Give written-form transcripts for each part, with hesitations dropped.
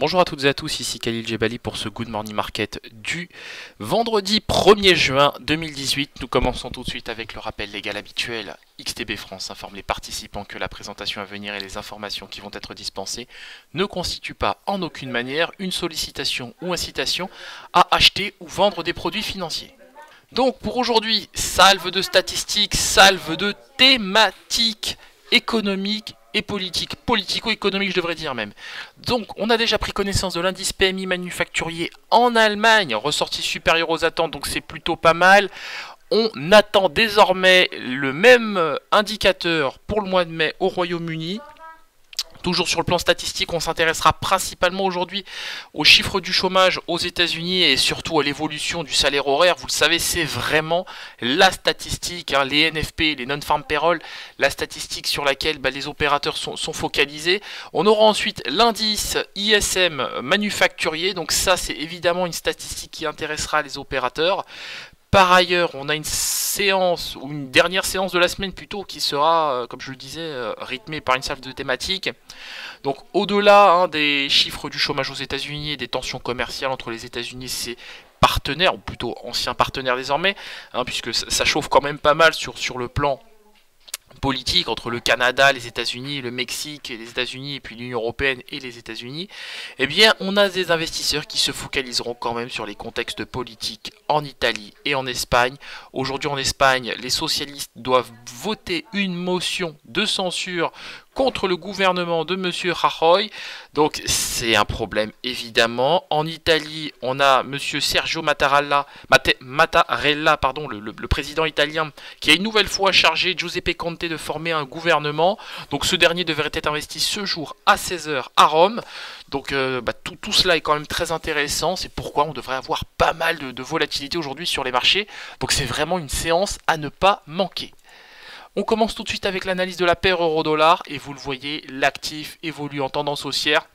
Bonjour à toutes et à tous, ici Khalil Jebali pour ce Good Morning Market du vendredi 1er juin 2018. Nous commençons tout de suite avec le rappel légal habituel. XTB France informe les participants que la présentation à venir et les informations qui vont être dispensées ne constituent pas en aucune manière une sollicitation ou incitation à acheter ou vendre des produits financiers. Donc pour aujourd'hui, salve de statistiques, salve de thématiques économiques et politico-économique je devrais dire même. Donc on a déjà pris connaissance de l'indice PMI manufacturier en Allemagne, ressorti supérieur aux attentes, donc c'est plutôt pas mal. On attend désormais le même indicateur pour le mois de mai au Royaume-Uni. Toujours sur le plan statistique, on s'intéressera principalement aujourd'hui aux chiffres du chômage aux États-Unis et surtout à l'évolution du salaire horaire. Vous le savez, c'est vraiment la statistique, hein, les NFP, les non-farm payroll, la statistique sur laquelle les opérateurs sont focalisés. On aura ensuite l'indice ISM manufacturier, donc ça c'est évidemment une statistique qui intéressera les opérateurs. Par ailleurs, on a une séance, ou une dernière séance de la semaine plutôt, qui sera, comme je le disais, rythmée par une salve de thématiques. Donc au-delà des chiffres du chômage aux États-Unis et des tensions commerciales entre les États-Unis et ses partenaires, ou plutôt anciens partenaires désormais, puisque ça chauffe quand même pas mal sur le plan politique entre le Canada, les États-Unis, le Mexique et les États-Unis et puis l'Union Européenne et les États-Unis, eh bien on a des investisseurs qui se focaliseront quand même sur les contextes politiques en Italie et en Espagne. Aujourd'hui en Espagne, les socialistes doivent voter une motion de censure contre le gouvernement de M. Rajoy. Donc c'est un problème évidemment. En Italie, on a M. Sergio Mattarella, le président italien, qui a une nouvelle fois chargé Giuseppe Conte de former un gouvernement. Donc ce dernier devrait être investi ce jour à 16 h à Rome. Donc tout cela est quand même très intéressant. C'est pourquoi on devrait avoir pas mal de volatilité aujourd'hui sur les marchés. Donc c'est vraiment une séance à ne pas manquer. On commence tout de suite avec l'analyse de la paire euro-dollar et vous le voyez, l'actif évolue en tendance haussière.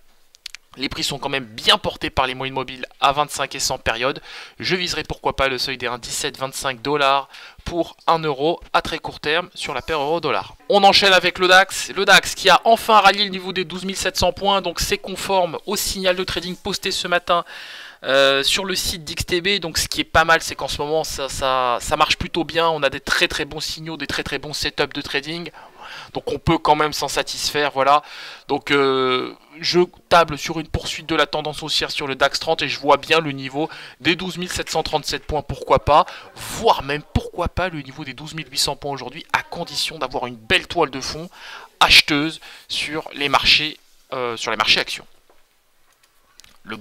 Les prix sont quand même bien portés par les moyennes mobiles à 25 et 100 périodes. Je viserai pourquoi pas le seuil des 1,1725 $ pour 1 euro à très court terme sur la paire euro-dollar. On enchaîne avec le DAX. Le DAX qui a enfin rallié le niveau des 12 700 points, donc c'est conforme au signal de trading posté ce matin sur le site d'XTB. Donc ce qui est pas mal, c'est qu'en ce moment ça marche plutôt bien. On a des très bons signaux, des très bons setups de trading. Donc on peut quand même s'en satisfaire, voilà. Donc je table sur une poursuite de la tendance haussière sur le DAX 30 et je vois bien le niveau des 12 737 points, pourquoi pas, voire même pourquoi pas le niveau des 12 800 points aujourd'hui, à condition d'avoir une belle toile de fond acheteuse sur les marchés actions. Le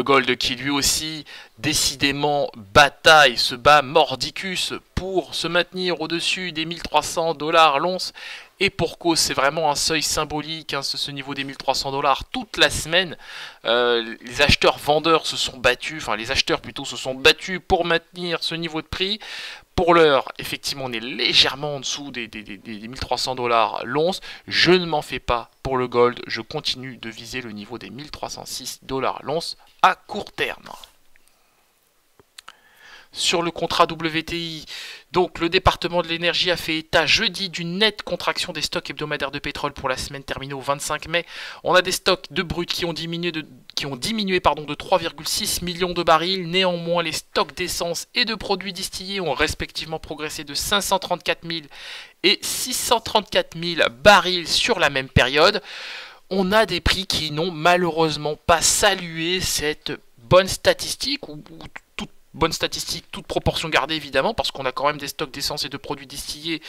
gold qui lui aussi décidément bataille, se bat mordicus pour se maintenir au-dessus des 1300 $ l'once. Et pour cause, c'est vraiment un seuil symbolique, ce niveau des 1300 $ toute la semaine. Les acheteurs-vendeurs se sont battus, enfin les acheteurs plutôt se sont battus pour maintenir ce niveau de prix. Pour l'heure, effectivement, on est légèrement en dessous des 1300 $ l'once. Je ne m'en fais pas pour le gold. Je continue de viser le niveau des 1306 $ l'once à court terme. Sur le contrat WTI, donc le département de l'énergie a fait état jeudi d'une nette contraction des stocks hebdomadaires de pétrole pour la semaine terminée au 25 mai. On a des stocks de brut qui ont diminué de 3,6 millions de barils. Néanmoins, les stocks d'essence et de produits distillés ont respectivement progressé de 534 000 et 634 000 barils sur la même période. On a des prix qui n'ont malheureusement pas salué cette bonne statistique, bonne statistique, toute proportion gardée évidemment, parce qu'on a quand même des stocks d'essence et de produits distillés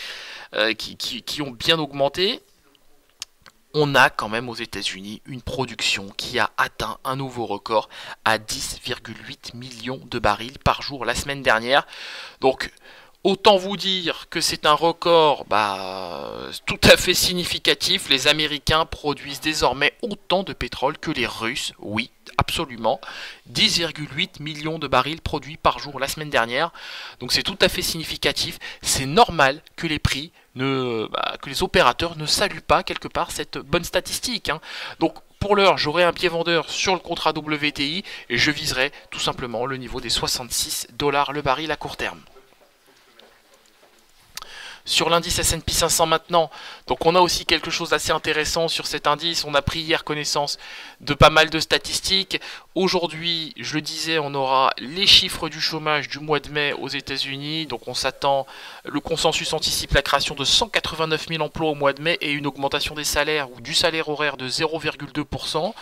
qui ont bien augmenté. On a quand même aux États-Unis une production qui a atteint un nouveau record à 10,8 millions de barils par jour la semaine dernière. Donc autant vous dire que c'est un record tout à fait significatif. Les Américains produisent désormais autant de pétrole que les Russes, oui, absolument. 10,8 millions de barils produits par jour la semaine dernière. Donc c'est tout à fait significatif. C'est normal que les prix, que les opérateurs ne saluent pas quelque part cette bonne statistique. Donc pour l'heure, j'aurai un pied vendeur sur le contrat WTI et je viserai tout simplement le niveau des 66 $ le baril à court terme. sur l'indice S&P 500 maintenant. Donc on a aussi quelque chose d'assez intéressant sur cet indice. On a pris hier connaissance de pas mal de statistiques. Aujourd'hui, je le disais, on aura les chiffres du chômage du mois de mai aux États-Unis. Donc on s'attend, le consensus anticipe la création de 189 000 emplois au mois de mai et une augmentation des salaires ou du salaire horaire de 0,2%.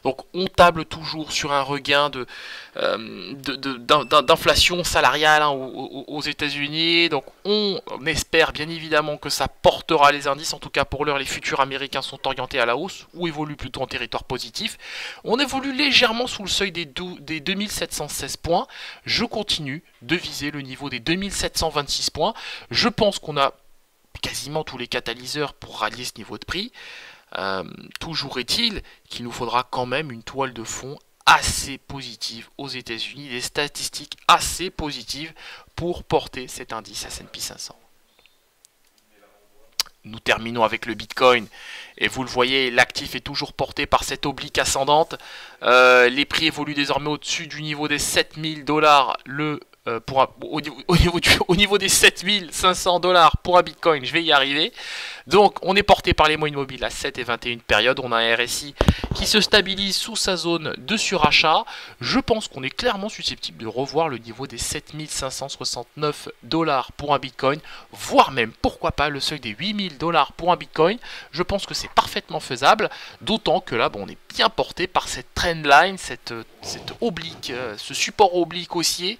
Donc on table toujours sur un regain d'inflation salariale aux États-Unis. Donc on espère bien évidemment que ça portera les indices. En tout cas pour l'heure, les futurs américains sont orientés à la hausse ou évoluent plutôt en territoire positif. On évolue légèrement sous le seuil des 2716 points. Je continue de viser le niveau des 2726 points. Je pense qu'on a quasiment tous les catalyseurs pour rallier ce niveau de prix. Toujours est-il qu'il nous faudra quand même une toile de fond assez positive aux États-Unis, des statistiques assez positives pour porter cet indice S&P 500. Nous terminons avec le Bitcoin et vous le voyez, l'actif est toujours porté par cette oblique ascendante. Les prix évoluent désormais au-dessus du niveau des 7000 $. Au niveau des 7500 $ pour un Bitcoin, je vais y arriver. Donc on est porté par les moyennes mobiles à 7 et 21 périodes. On a un RSI qui se stabilise sous sa zone de surachat. Je pense qu'on est clairement susceptible de revoir le niveau des 7569 $ pour un Bitcoin, voire même, pourquoi pas, le seuil des 8000 $ pour un Bitcoin. Je pense que c'est parfaitement faisable, d'autant que là, bon, on est bien porté par cette trendline, cette oblique, ce support oblique haussier,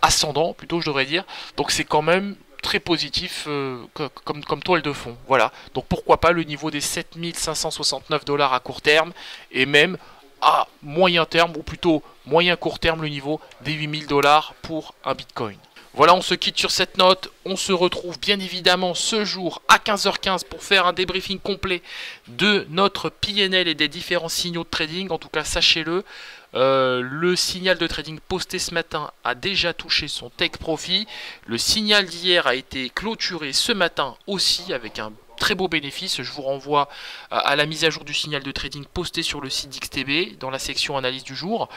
ascendant plutôt je devrais dire, donc c'est quand même très positif comme toile de fond. Voilà, donc pourquoi pas le niveau des 7569 $ à court terme, et même à moyen terme, ou plutôt moyen court terme, le niveau des 8000 $ pour un Bitcoin. Voilà, on se quitte sur cette note. On se retrouve bien évidemment ce jour à 15h15 pour faire un débriefing complet de notre PNL et des différents signaux de trading. En tout cas, sachez-le, le signal de trading posté ce matin a déjà touché son take profit. Le signal d'hier a été clôturé ce matin aussi avec un très beau bénéfice. Je vous renvoie à la mise à jour du signal de trading posté sur le site d'XTB dans la section analyse du jour.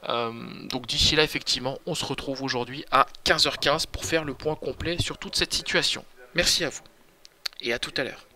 Donc d'ici là, effectivement, on se retrouve aujourd'hui à 15h15 pour faire le point complet sur toute cette situation. Merci à vous et à tout à l'heure.